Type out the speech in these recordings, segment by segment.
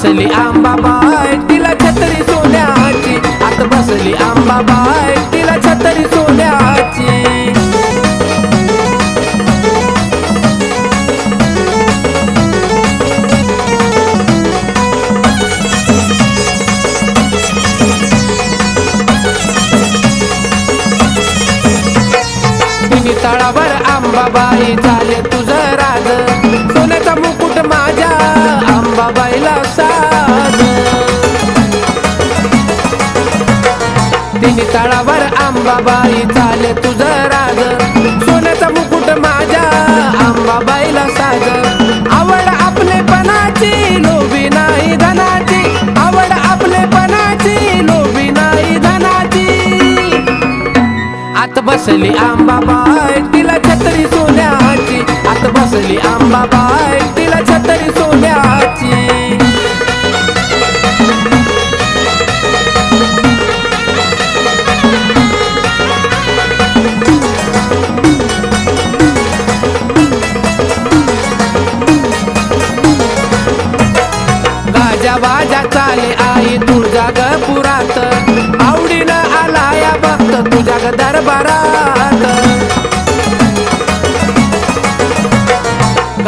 बसली आंबाबाई तिला छत्री सोन्याची, आत बसली आंबाबाई तिला छत्री सोन्याची। तळावर आंबाबाई झाले तुझं राज, सोन्याचा मुकुट माझ्या आंबाबाईला साज। तिन्ही तळावर आंबाबाई झाले तुझं राज, सोन्याचा मुकुट माझ्या आंबाबाईला साज। आवड आपलेपणाची लोभी नाही धनाची, आवड आपलेपणाची लोभी नाही धनाची। आत बसली आंबाबाई तिला छत्री सोन्याची, आत बसली आंबाबाई तिला छत्री सोन्याची। गाजा बाजा चाले आई तुळजा ग पुरात, आवडीनं आला या भक्त तुझ्या ग दरबारात।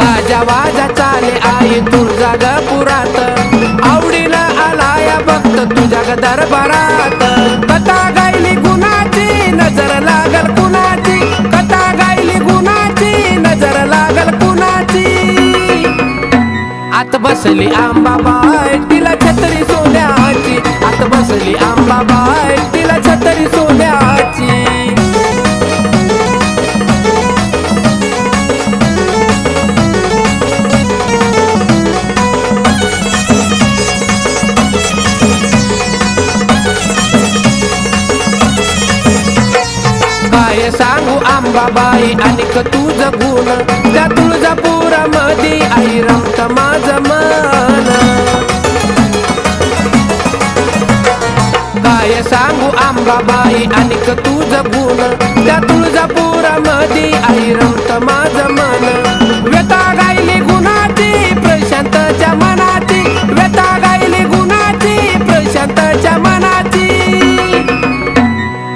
गाजा बाजा चाले आई तुळजा ग पुरात, आवडीनं आला या भक्त तुझ्या ग दरबारात। कथा गायली गुणाची नजर लागल कुणाची, कथा गायली गुणाची नजर लागल कुणाची। आत बसली आंबाबाई तिला छत्री सोन्याची, आत बसली आंबाबाई तिला छत्री सोन्याची। काय सांगू आंबाबाई अनेक तुझं गुण, त्या तुळजापुरामध्ये आई रमत माझं मन। काय सांगू आंबाबाई अनेक तुझं गुण, त्या तुळजापुरामध्ये आई रमत माझं मन। व्यथा गायली गुणाची प्रशांतच्या मनाची, व्यथा गायली गुणाची प्रशांतच्या मनाची।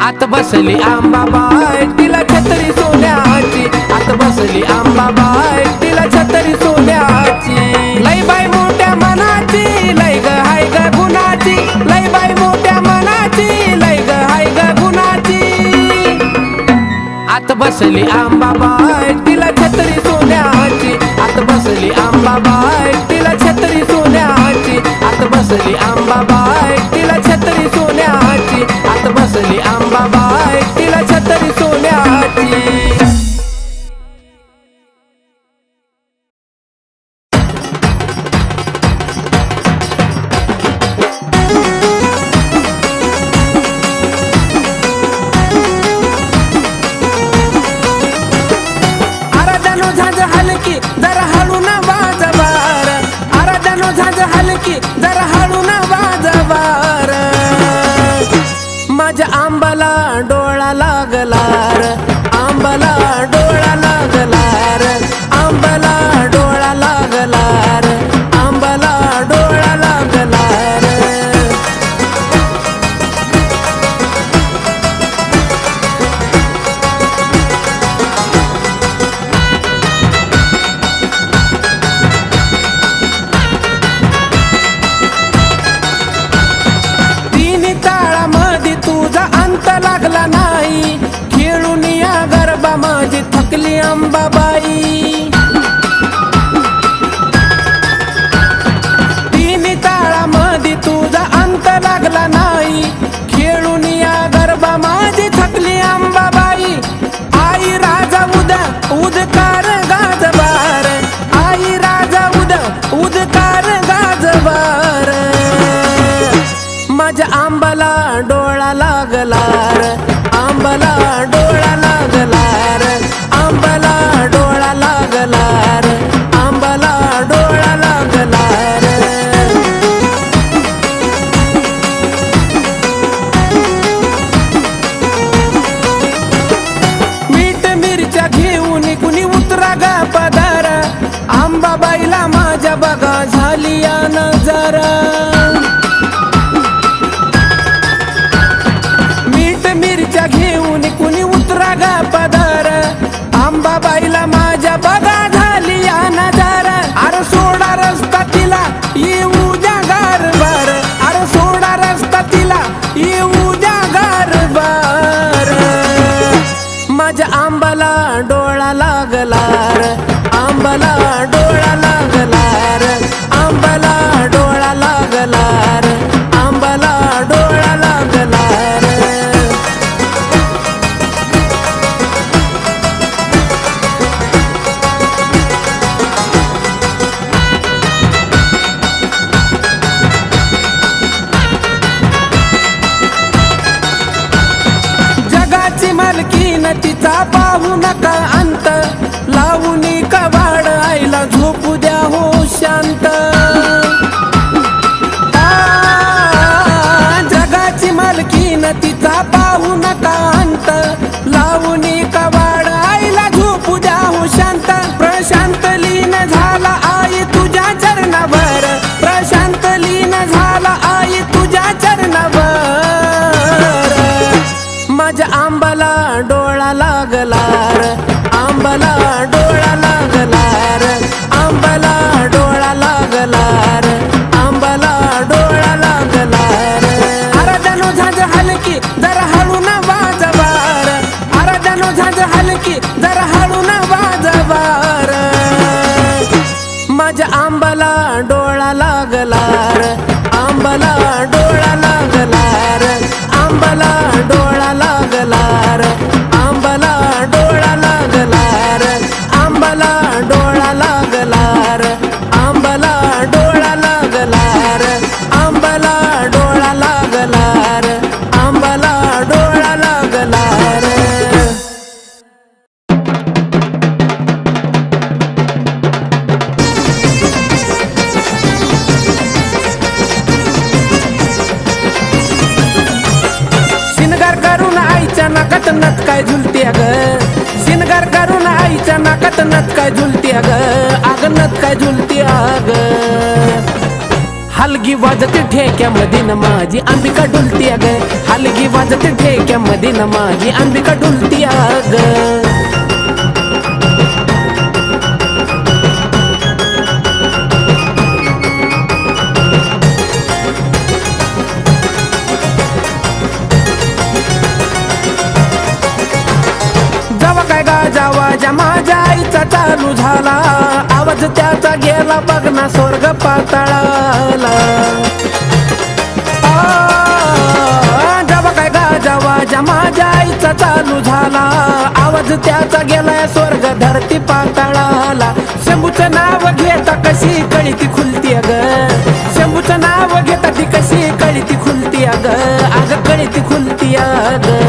आत बसली आंबाबाई तिला छत्री सोन्याची, आत बसली आंबाबाई तिला छत्री सोन्याची। लय बाई मोठ्या मनाची लय ग हाय ग गुणाची, लय बाई मोठ्या मनाची लय ग हाय ग गुणाची। आत बसली आंबाबाई तिला छत्री सोन्याची, आत बसली आंबाबाई तिला छत्री सोन्याची, आत बसली आंबाबाई तिला छत्री सोन्याची, आत बसली आंबाबाई तिला छत्री सोन्याची। आराधनो झांज हलकी जरा हळू ना वाजवार, आराधनो झांज हलकी जरा हळू ना वाजवार। माझ्या आंबाला डोळा लागलार, आंबाला डोळा लागलार, आंबाला डोळा लागलार, आंबाला डोळा लागलार। तिन्ही ताळामध्ये तुझा अंत लागला नाही, खेळून या गरबा माझी थकली अंबाबाई। तिन्ही ताळामध्ये तुझा अंत लागला नाही, खेळून या गरबा माझी थकली अंबाबाई। आई राजा उद्या उदकार गाजवार, आई राजा उद्या उदकार गाजवार। माझ्या आंबाला डोळा लागलार, आंबाला डोळा लागलार, आंबाला डोळा लागलार, आंबाला डोळा लागलार। मीठ मिरच्या घेऊन कुणी उतरा गा पदार, आंबाबाईला माझ्या बघा झाली या नजर। घर मीठ मिरच्या घेऊन कुणी उतरा गा पदर आंबाबाईला माझ्या बघा झाली या नजारा अरे सोडा रस्ता तिला येऊ द्या गारभार अरे सोडा रस्ता तिला येऊ द्या गारभार माझ्या आंबाला डोळा लागला रे आंबाला डोळा लागला रे आंबाला डोळा लागला रे आंबाला डोळा लागला रे जगाची मालकीन तिचा पाहू नका अंत लावून कवाड आईला झोपू द्या हो शांत जगाची मालकीन तिचा पाहू नका अंत लावून कवाड आईला झोपू द्या हो शांत प्रशांत लीन झाला आई तुझ्या चरणावर प्रशांत लीन झाला आई तुझ्या चरणावर माझ्या आंबाला डोळा लागला रे आंबाला डोळा लागला रे आंबाला डोळा लागला रे आंबाला डोळा लागला रे अरे जणू झांज हलकी जरा हळू ना वाजवार अरे जणू झांज हलकी जरा हळू ना वाजवार माझ्या आंबाला डोळा लागला रे आंबाला डोळा लागला रे आंबाला डोळा लागला रे आंबाला डोळा लागला रे आंबाला डोळा लागला रे आंबाला डोळा लागला रे आंबाला डोळा लागला रे आंबाला डोळा लागला रे शिनगार करून आईच्या नाकात नत काय झुलते ग शिनगार करून आईच्या नाकात नत काय झुलते ग आग नत काय झुलते आग हलगी वाजते ठेक्यामध्ये न माझी अंबिका डुलती ग हलगी वाजते ठेक्यामध्ये न माझी अंबिका डुलती ग जेव्हा काय गाजावा माझ्या आईचा चालू झाला आवाज त्याचा गेला बघ ना स्वर्ग पाताळाला जेव्हा काय गाजावा माझ्या आईचा चालू झाला आवाज त्याचा गेला स्वर्ग धरती पाताळाला शंभूचं नाव घेता कशी कळी ती खुलती ग शंभूचं नाव घेता ती कशी कळी ती खुलती ग अग कळी ती खुलती ग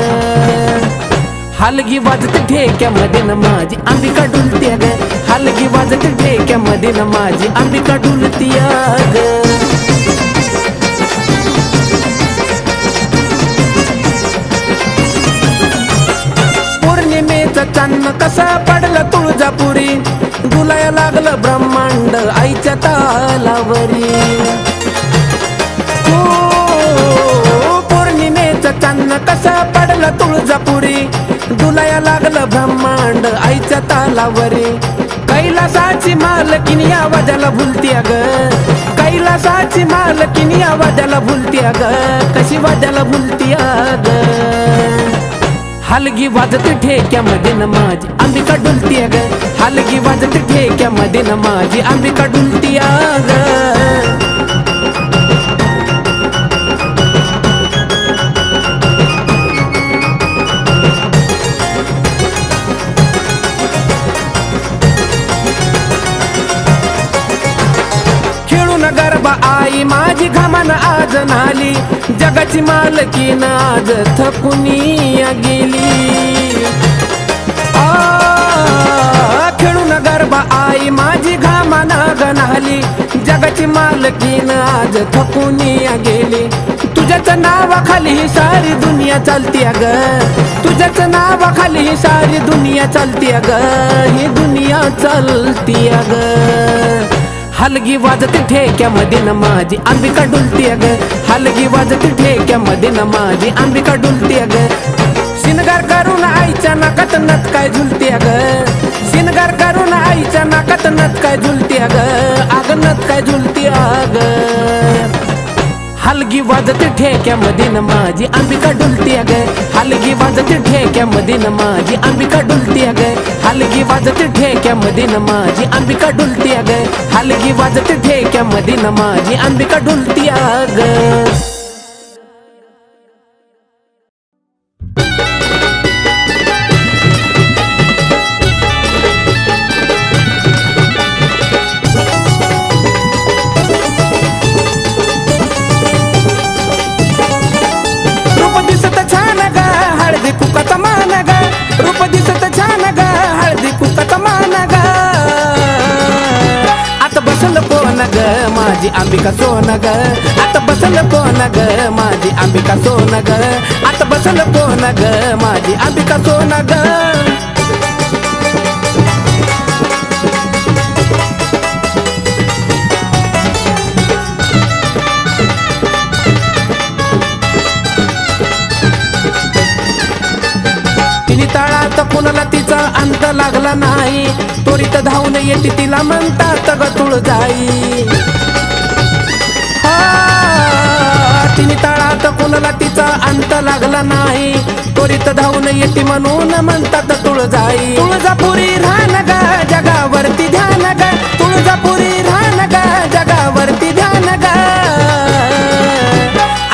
हलगी वाजते ठेक्यामध्ये न माझी अंबिका डुलती ग हलगी वाजते ठेक्यामध्ये न माझी अंबिका डुलती ग पौर्णिमेचं चांदणं कसं पडलं तुळजापुरी डुलाया लागलं ब्रह्मांड आईच्या तालावरी पौर्णिमेचं चांदणं कसं पडलं तुळजापुरी डुलाया लागलं ब्रह्मांड आईच्या तालावरी कैलासाची मालकीनी आवाजाला भुलती ग कैलासाची मालकीनी आवाजाला भुलती ग कशी वाजाला भुलती ग हलगी वाजते ठेक्यामध्ये न माझी अंबिका डुलती ग हलगी वाजते ठेक्यामध्ये न माझी अंबिका डुलती ग गरबा आई माझी घामान आज नाली जगाची मालकीन आज थकुनी गेली खेळून गरबा आई माझी घामान गणाली जगाची मालकीन आज थकुनी गेली तुझ्याच नावाखाली ही सारी दुनिया चालती ग तुझ्याच नावाखाली ही सारी दुनिया चालती ग ही दुनिया चालती ग हलगी वाजते ठेक्यामध्ये न माझी अंबिका डुलती ग, हलगी वाजते ठेक्यामध्ये न माझी अंबिका डुलती ग. शिनगार करून आईच्या नाकात नथ काय झुलती ग, शिनगार करून आईच्या नाकात नथ काय झुलती ग, अग नथ काय झुलती अग. हलगी वाजते ठेक्यामध्ये न माझी अंबिका डुलती ग, हलगी वाजते ठेक्यामध्ये न माझी अंबिका डुलती ग, हलगी वाजते ठेक्यामध्ये न माझी अंबिका डुलती ग, हलगी वाजते ठेक्यामध्ये न माझी अंबिका डुलती ग. माझी अंबिका सोन ग, आता बसल कोण ग, माझी अंबिका सोन ग, आता बसल कोण ग, माझी अंबिका सोन ग. तिने तळात कुणाला तिचा अंत लागला नाही, त्वरित धावून येते तिला म्हणतात ग तुळजाई. तिने तळात कुणाला तिचा अंत लागला नाही, त्वरित धावून येते म्हणून म्हणतात तुळजाई. तुळजापुरी राहण ग, जगावरती ध्यान ग, तुळजापुरी राहण ग, जगावरती ध्यान ग.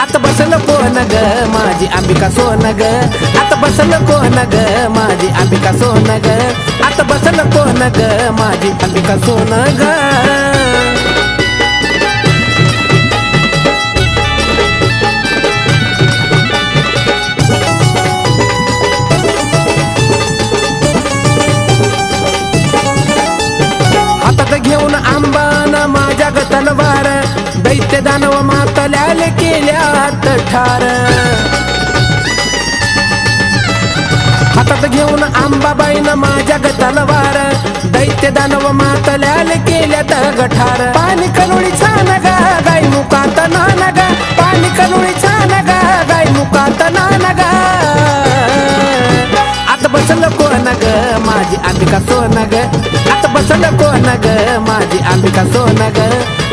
आता बसल कोण ग, माझी अंबिका सोन ग, आता बसल कोण ग, माझी अंबिका सोन ग, आता बसल कोण ग, माझी अंबिका सोन ग. हातात घेऊन आंबान माझ्या ग तलवार, दैत्य दानव मातल्याले केल्यात ठार. हातात घेऊन आंबाबाईन माझ्या ग तलवार, दैत्य दानव मातल्याले केल्यात गठार. पाणी कनुळी छान ग, गाई मुकात नान ग, पाणी कनुळी छान ग, गाई मुकात नान ग. आता बसल कोण ग, माझी अंबिका सोन ग, आता बसल कोण ग, माझी अंबिका सोन ग,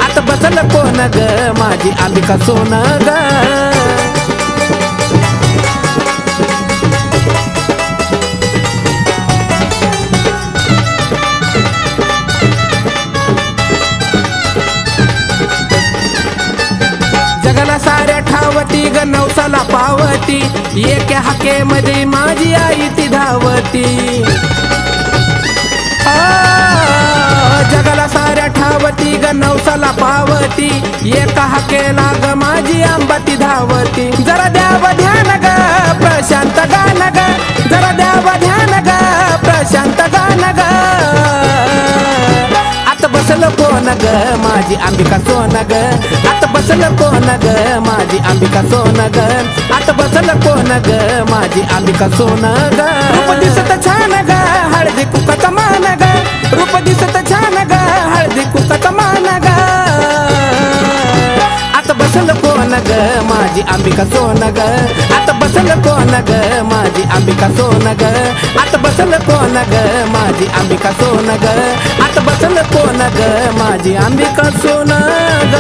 आता बसल कोण ग, माझी अंबिका सोन ग. जगाला साऱ्या ठावती ग, नवसाला पावती, एका हाकेमध्ये माझी आई ती धावती. जगाला साऱ्या ठावती ग, नवसाला पावती, एका हाकेला ग माझी आंबा ती धावती. जरा द्याव ध्यान ग, प्रशांत गान ग, जरा द्याव ध्यान ग, प्रशांत गान ग. आता बसल कोण ग, माझी अंबिका सोन ग, आता बसल कोण ग, माझी अंबिका सोन ग, आता बसल कोण ग, माझी अंबिका सोन ग. रूप दिसत छान ग, हळदी कुकाचा मान ग, रूप दिसत छान ग, हळदी कुकाचा मान ग. आता बसल कोण ग, माझी अंबिका सोन ग, आता बसल कोण ग, माझी अंबिका सोन ग, आता बसल कोण ग, माझी अंबिका सोन ग, आता बसल कोण ग, माझी अंबिका सोन ग.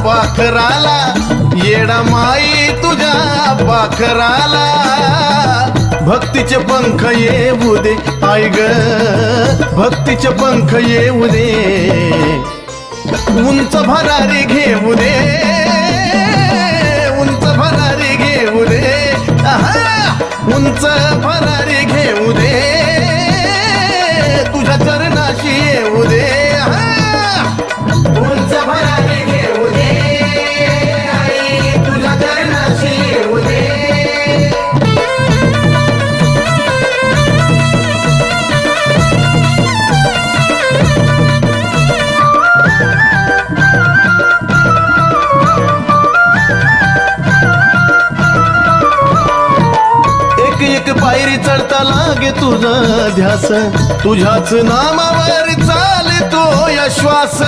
पाखराला येडा माई तुझ्या पाखराला, भक्तीचे पंख येऊ दे आई ग, भक्तीचे पंख येऊ दे. उंच भरारी घेऊ दे, उंच भरारी घेऊ दे, उंच भरारी घेऊ दे, तुझ्या चरणाशी येऊ दे. उंच भरारी घेऊ दे, आई तुझ्या चरणाशी येऊ दे. चढता लागे तुझा ध्यास तुझ्याच नामावर चालतो या श्वास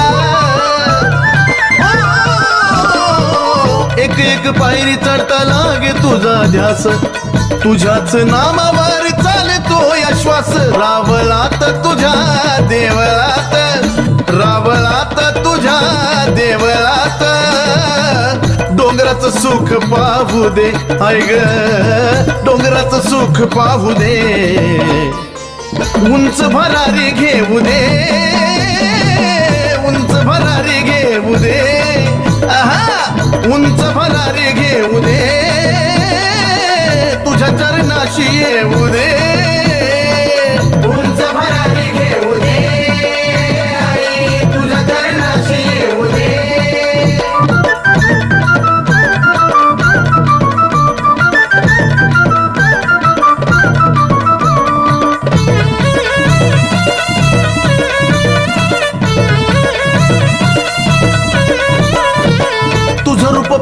एक एक पायरी चढता लागे तुझा ध्यास तुझ्याच नामावर चालतो या श्वास रावळात तुझ्या देवळात रावळात तुझ्या देवळात डोंगराचं सुख पाहू दे ऐ ग डोंगराचं सुख पाहू दे उंच भरारी घेऊ दे उंच भरारी घेऊ दे आहा उंच भरारी घेऊ दे तुझ्या चरणाशी येऊ दे उंच भरारी घेऊ दे आई तुझ्या चरणाशी येऊ दे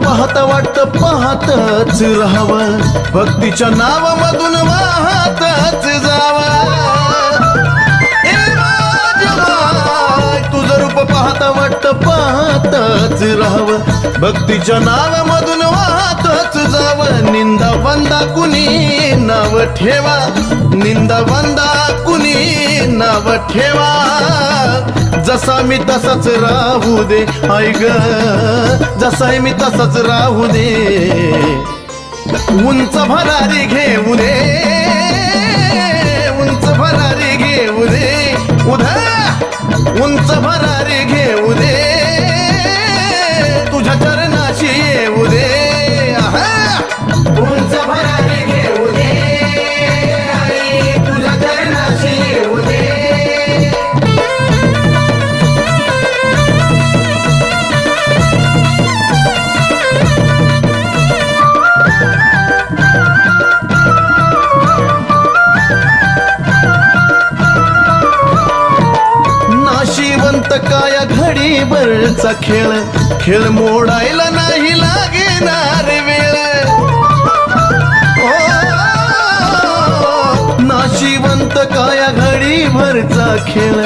पाहता वाटत पाहतच राहावं भक्तीच्या नावामधून वाहतच जावं तुझं रूप पाहता वाटत पाहतच राहावं भक्तीच्या नावामधून वाहतच जावं निंदा वंदा कुणी नाव ठेवा निंदा वंदा कुणी नाव ठेवा जसा मी तसाच राहू दे ऐ ग जसा मी तसाच राहू दे उंच भरारी घेऊ दे उंच भरारी घेऊ दे उधा उंच भरारी घेऊ दे तुझ्या चरणाशी येऊ दे आहा उंच भरारी घेऊ दे आई तुझ्या चरणाशी येऊ दे काया घडी भरचा खेळ खेळ मोडायला नाही लागणार वेळ नाशिवंत काया घडी भरचा खेळ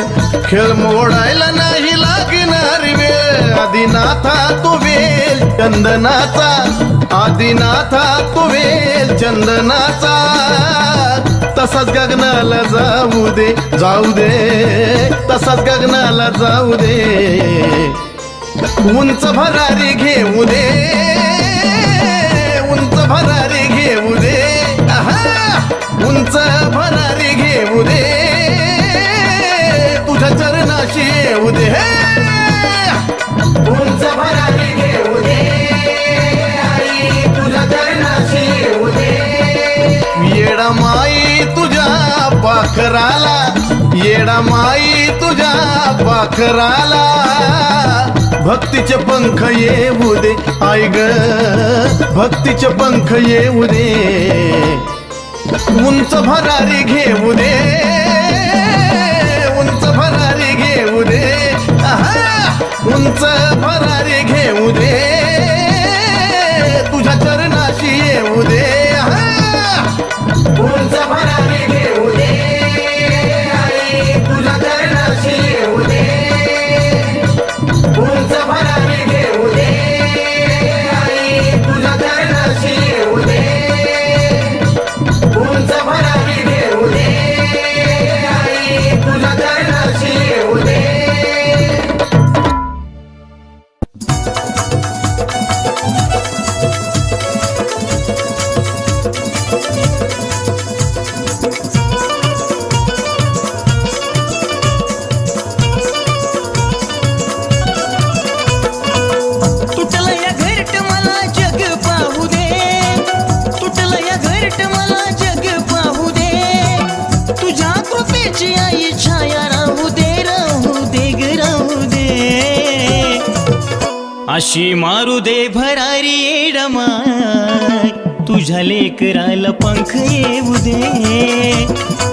खेळ मोडायला नाही लागणार वेळ आदिनाथा तू वेल चंदनाचा आदिनाथा तू वेल चंदनाचा तसाच गगनाला जाऊ दे तसाच गगनाला जाऊ दे उंच भरारी घेऊ दे उंच भरारी घेऊ दे आहा उंच भरारी घेऊ दे तुझ्या चरणाशी येऊ दे उंच भरारी घेऊ दे आई तुझ्या चरणाशी येऊ दे येडा माई तुझ्या पाखराला येडा माई तुझ्या पाखराला भक्तीचे पंख येऊ दे आई ग भक्तीचे पंख येऊ दे उंच भरारी घेऊ दे उंच भरारी घेऊ दे आहा उंच भरारी घेऊ दे तुझ्या चरणाशी येऊ दे उंच भरारी घेऊ दे आई तुझ्या चरणाशी येऊ दे उंच भरारी घेऊ दे आई तुझ्या चरणाशी येऊ दे उंच भरारी घेऊ दे आई तुझ्या चरणाशी येऊ दे अशी मारू दे भरारी येडमाय तुझ्या लेकराला पंख येऊ दे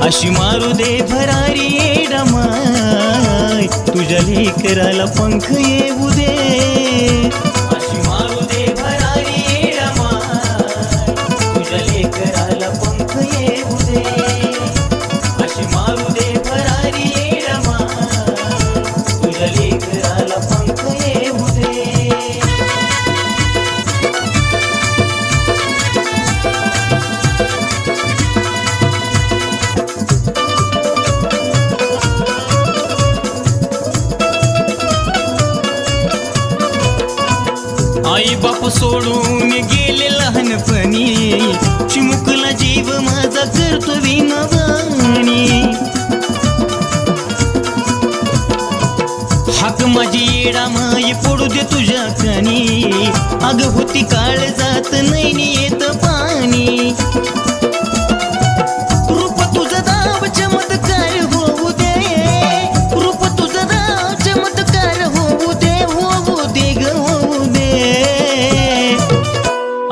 अशी मारू दे भरारी येडमाय तुझ्या लेकराला पंख येऊ दे अशी मारू दे भरारी येडमाय तुझ्या लेकराला पंख येऊ दे आई बाप सोडून गेले लहानपणी, चिमुकला जीव माझा करतो विनवाणी. हाक माझी येडा माई पडू दे तुझ्या कानी, अग होती काळ जात नाही येत पाणी. रूप तुझं दाव चमत्कार होऊ दे, रूप तुझं दाव चमत्कार होऊ दे, होऊ दे ग होऊ दे.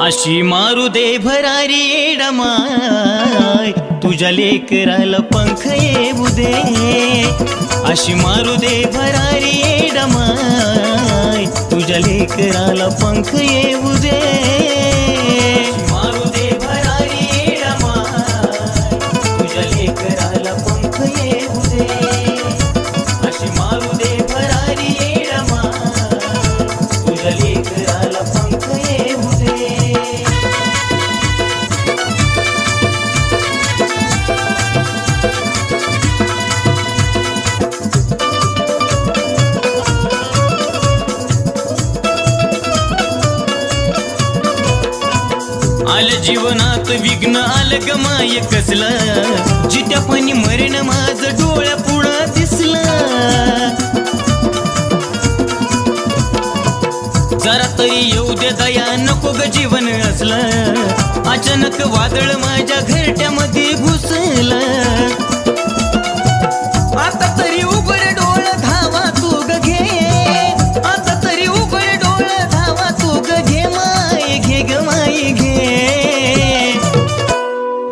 अशी मारू दे भरारी येडा माय, तुझ्या लेकराला पंख येऊ दे. अशी मारू दे भरारी येडा माय, तुझ्या लेकराला पंख येऊ दे. मारू दे भरारी येडा माय, तुझ्या लेकराला पंख येऊ दे. अशी मारू दे भरारी येडा माय, तुझ्या लेकराला पंख येऊ दे. आलं जीवनात विघ्न आलं ग माय कसलं, जित्या पाणी मरण माझं डोळ्या पुढं दिसलं. जरा तरी येऊ दे दया नको ग जीवन असलं, अचानक वादळ माझ्या घरट्यामध्ये घुसलं. आता तरी उघड डोळ धावा तू ग घे, आता तरी उघड डोळ धावा तू ग घे माय, घे ग माय घे.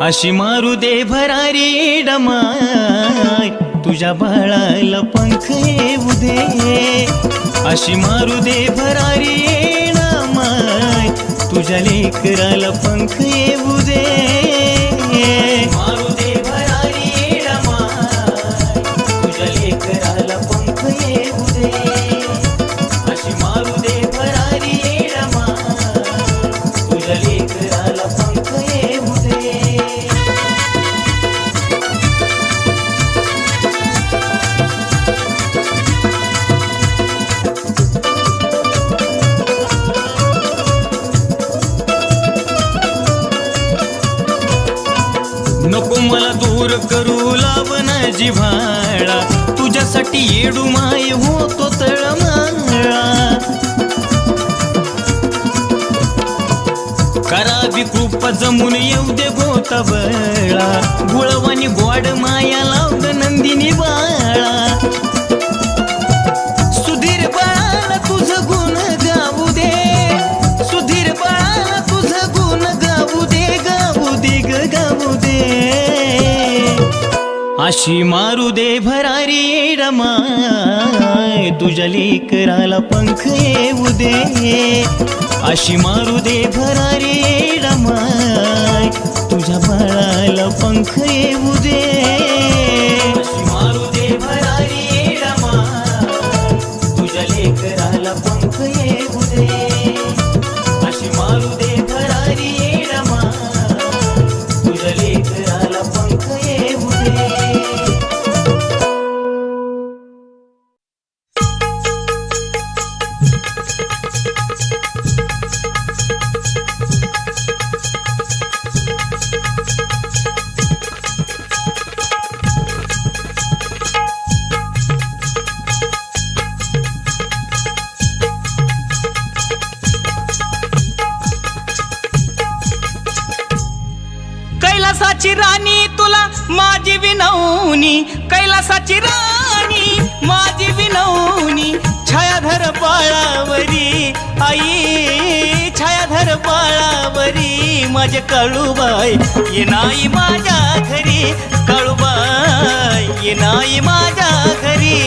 अशी मारू दे भरारी येडा माय, तुझ्या बाळाला पंख येऊ दे. अशी मारू दे भरारी येडा माय, तुझ्या लेकराला पंख येऊ दे. मारू दे भरारी येडा माय, तुझ्या लेकराला पंख येऊ दे. अशी मारू दे भरारी येडा माय, तुझ्या लेकराला पंख येऊ दे. नको मला दूर करू लावना जिव्हाळा, तुझ्यासाठी येडू माय होतो तळमाळा. करावी कृपा जमून येऊ दे गोता बळा, गुळवानी गोड माया लावग नंदिनी बाळा. सुधीर बाळाला तुझं गुण गाऊ दे, सुधीर बाळाला तुझं गुण गाऊ दे, गाऊ दे ग गाऊ दे. अशी मारू दे भरारी येडा माय, तुझ्या लेकराला पंख येऊ दे. अशी मारू दे भरारी येडा माय, तुझ्या बाळाला पंख येऊ दे. अशी मारू दे भरारी येडा माय, तुझ्या लेकराला पंख येऊ दे. अशी मारू दे भरारी येडा माय, तुझ्या लेकराला पंख येऊ दे. कैलासाची राणी तुला माझी विनवणी, कैलासाची राणी माझी विनवणी. छायाधर बाळावरी आई, छायाधर बाळावरी माझे काळूबाई, ये नाही माझ्या घरी, काळूबाई ये नाही माझ्या घरी.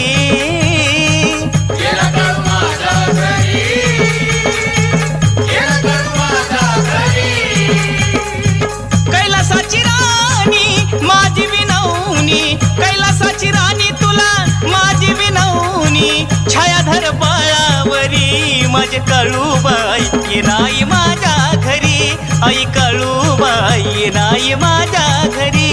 कैलासाची राणी माझी विनवणी, कैलासाची राणी तुला माझी विनवणी. छायाधर बाळावरी माझे काळूबाई, ये नाही माझ्या घरी, आई काळूबाई ये नाही माझ्या घरी.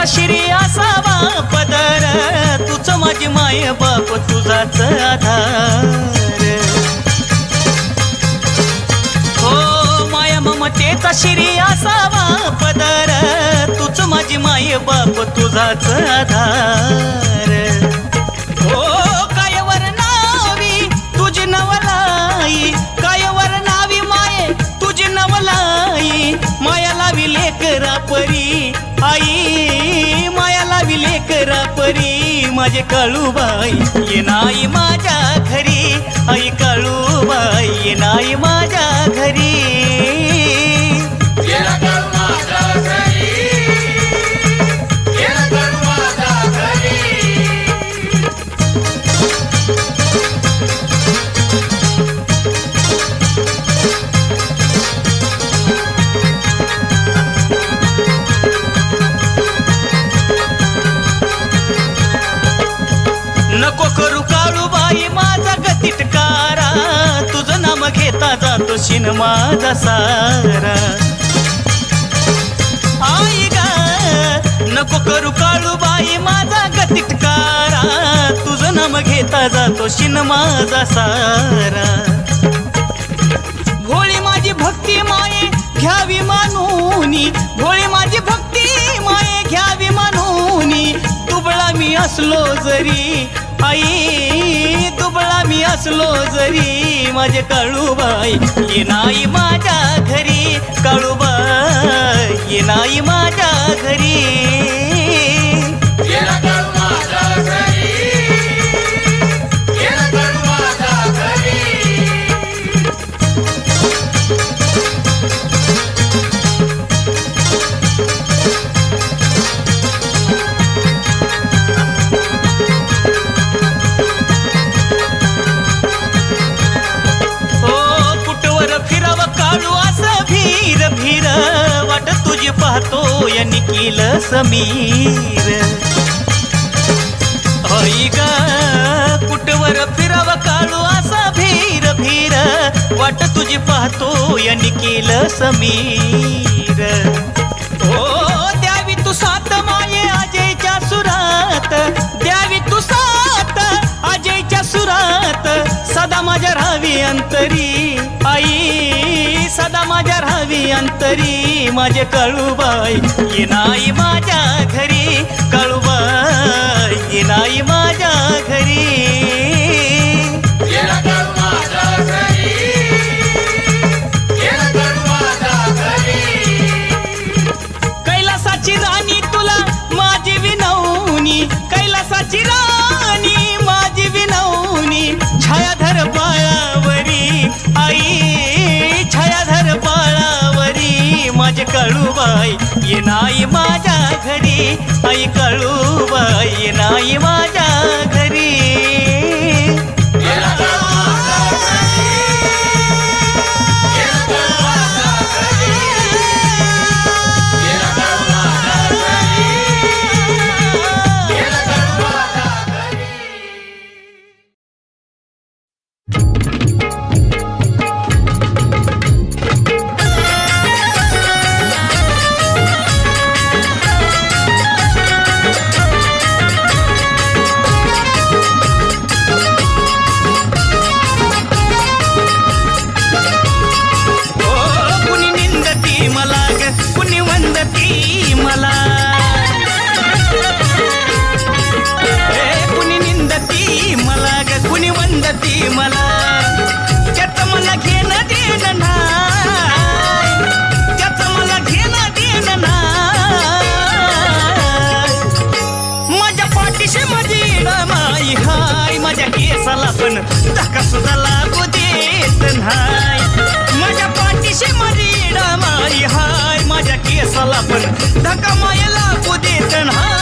शिरी असावा पदर तुझ माझी माय बाप तुझाच आधार हो माया ममतेचा शिरी असावा पदर तुझ माझी माय बाप तुझाच आधार हो कायवर नावी तुझी नवलाई कायवर नावी माये तुझी नवलाई माया लावी लेकरा परी आई माया लावी लेकरा परी माझे काळूबाई ये नाही माझ्या घरी आई काळूबाई ये नाही माझ्या घरी नको करू काळूबाई माझा गतिटकारा तुझं नाम घेता जातो शिन माझा सारा आई ग नको करू काळूबाई माझा गतिटकारा तुझं नाम घेता जातो शिन माझा सारा भोळी माझी भक्ती माये घ्यावी मानूनी भोळी माझी भक्ती माये घ्यावी मानूनी दुबळा मी असलो जरी आई दुबळा मी असलो जरी माझे काळूबाई ये नाही माझ्या घरी काळूबाई ये नाही माझ्या घरी भीर वाट तुझी पाहतो या निखिल समीर होई ग कुटवर फिराव काळू असा भीर भीर वाट तुझी पाहतो या निखिल समीर ओ द्यावी तू साथ माये अजयच्या सुरात द्यावी तू साथ अजयच्या सुरात सदा माझ्या राहावी अंतरी आई सदा माझ्या राहावी अंतरी माझे काळूबाई ये नाही माझ्या घरी काळूबाई ये नाही माझ्या घरी कैलासाची राणी तुला माझी विनवणी कैलासाची राणी माझी विनवणी छायाधर बाळावरी आई छायाधर बाळावरी माझे काळूबाई ये नाही माझ्या घरी आई काळूबाई ये नाही माझ्या घरी धक्का सुद्धा लागू देत नाही माझ्या पाठीशी माझी डामाई हाय माझ्या केसाला पण धक्का माय लागू देत नाही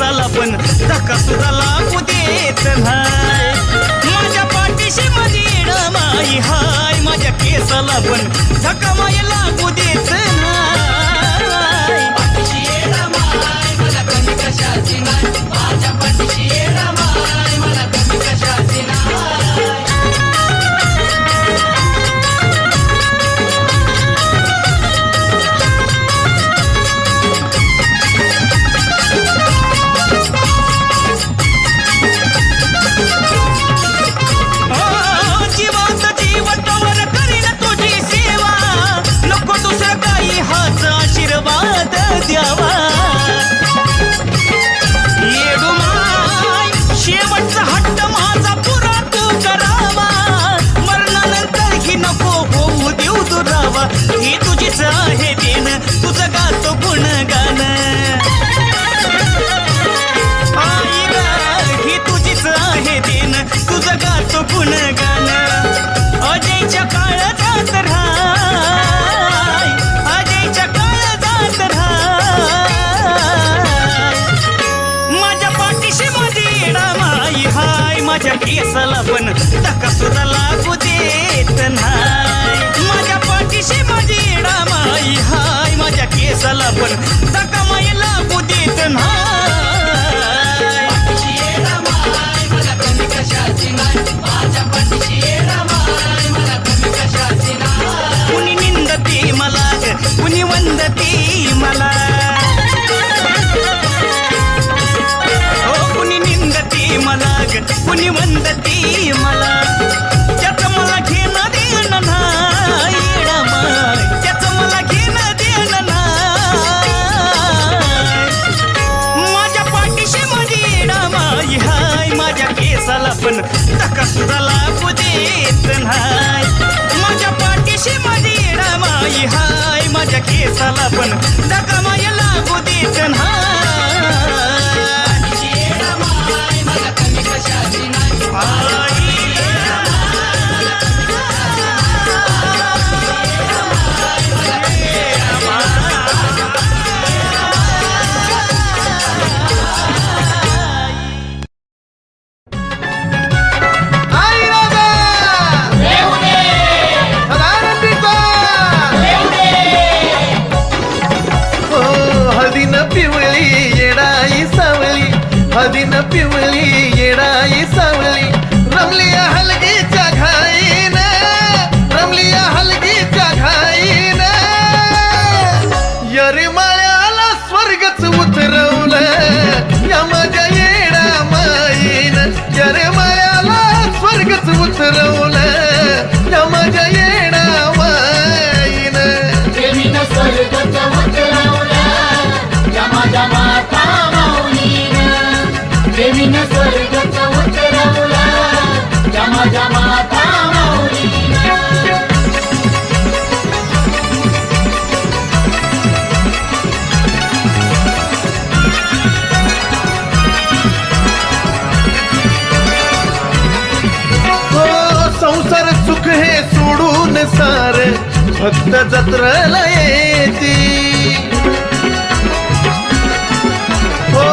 केसाला पण धक्का सुद्धा लागू देत नाही. माझ्या पाठीशी माझी माई हाय, माझ्या केसाला पण धक्का माय लागू देत नाही. पाठीशी माय मला कमी कशाची नाही, माझ्या पाठीशी माय मला कमी कशाची नाही. आशीर्वाद द्यावा येडू माय, शेवटचा हट्ट माझा पुरा तू करावा. मरणानंतर ही नको होऊ देऊ दुरावा. ही तुझीच आहे देण, तुझं गातो गुणगान. आई ग, ही तुझीच आहे देण, तुझं गातो गुणगान. अजयच्या काळात राहाय, अजयच्या काळात राहाय. माझ्या पाठीशी माझी माई हाय, माझ्या केसाला पण धक्का सुद्धा लागू देत नाही. माझ्या पाठीशी माझी माई हाय, माझ्या केसाला पण धक्का माई लागू देत नाही. मला कमी कशाची नाही, माझ्या पाठीशी माई मला कमी कशाची नाही. कुणी निंदती मला, कुणी वंदती मला, हो कुणी निंदती मला, कुणी वंदती मला. त्याचं मला घेणं देणं नाही, त्याचं मला घेणं देणं नाही. माझ्या पाठीशी माझी माई हाय, माझ्या केसाला पण धक्का सुद्धा लागू देत नाही. माझ्या पाठीशी माझी माई हाय, माझ्या केसाला पण धक्का माय लागू देत नाही. मला कमी कशाची नाही. हळदीन पिवळी येडाई सावळी, रमली हलगीच्या घाईन, रमली हलगीच्या घाईन. यरिमाळ्याला स्वर्गच उतरवलं या माझ्या येडा माईन. यरिमाळ्याला स्वर्गच उतरवलं या माझ्या येडा माईन. देवीनं स्वर्गच उतरवलं या माझ्या माता माऊलीनं. देवीनं स्वर्गच उतरवलं या माझ्या माता माऊलीनं. संसार सुख हे सोडून सार भक्त जत्रेला येती. हो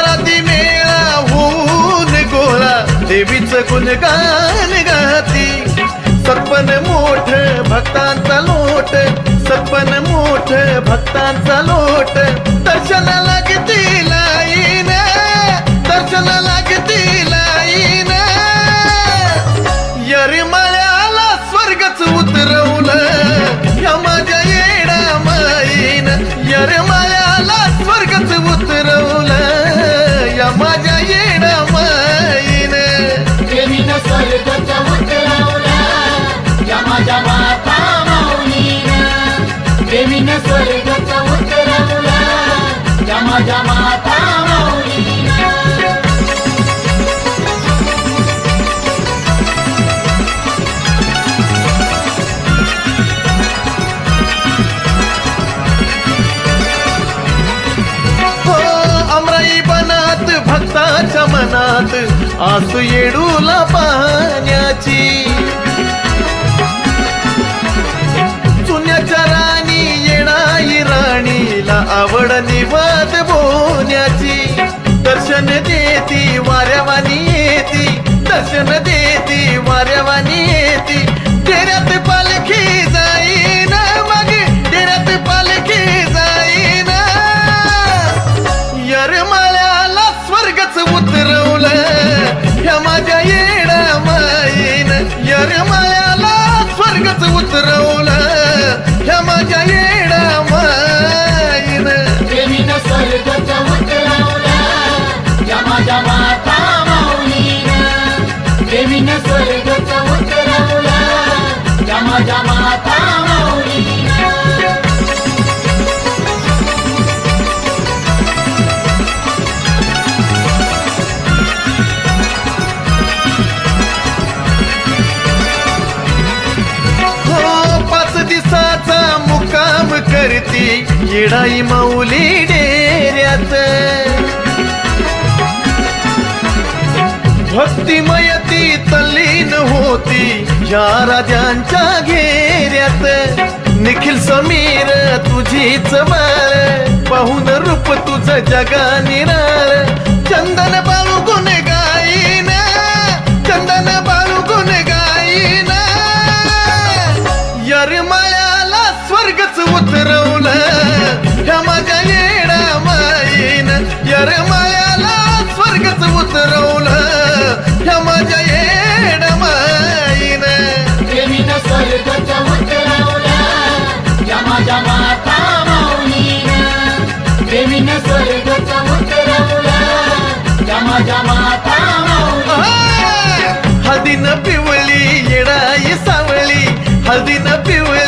राती मेळा होऊन गोळा देवीचं गुणगान गाती. सरपण मोठ भक्तांचा लोट, सरपण मोठ भक्तांचा लोट. दर्शना लागती लाईन, दर्शना लागती लाईन. यरिमाळ्याला स्वर्गच उतरवलं या माझ्या येडा माईन. यरिमाळ्याला स्वर्गच उतरवलं या माझ्या येडा माईन. देवीनं स्वर्गच उतरवलं या माझ्या माता माऊलीनं. देवीनं स्वर्गच उतरवलं या माझ्या माता माऊलीनं. भक्ताच्या मनात आसू येडूला पाहण्याची. चुन्याच्या राणी येणाई राणीला आवड निवद बोण्याची. दर्शन देती वाऱ्यावानी येती, दर्शन देती वाऱ्यावानी येती. डेऱ्यात पालखी जाईन मग डेऱ्यात पालखी जाईन. येरमाळ्याला स्वर्गच उतरवलं ह्या माझ्या येडा माईन. येरमाळ्याला स्वर्गच उतरवलं ह्या माझ्या येडा माईन. देवीनं स्वर्गच उतरवलं या माझ्या माता माऊलीनं. देवीनं स्वर्गच उतरवलं या माझ्या माता माऊलीनं. हो 5 दिवसाचा मुक्काम करती येडाई माऊली डेऱ्यात. भक्तिमयती तल्लीन होती या राजांच्या घेऱ्यात. निखिल समीर तुझीच बाळ पाहून रूप तुझं जगा निराळ. चंदन बाळू गुण गाईन, चंदन बाळू गुण गाईन. येरमाळ्याला स्वर्गच उतरवलं ह्या माझ्या येडा माईन. येरमाळ्याला स्वर्गच उतरवलं ह्या माझ्या येडा माईन. देवीनं स्वर्गच उतरवलं या माझ्या माता माऊलीनं. देवीनं स्वर्गच उतरवलं या माझ्या माता माऊलीनं. हळदीनं पिवळी येडाई सावळी, हळदीनं पिवळी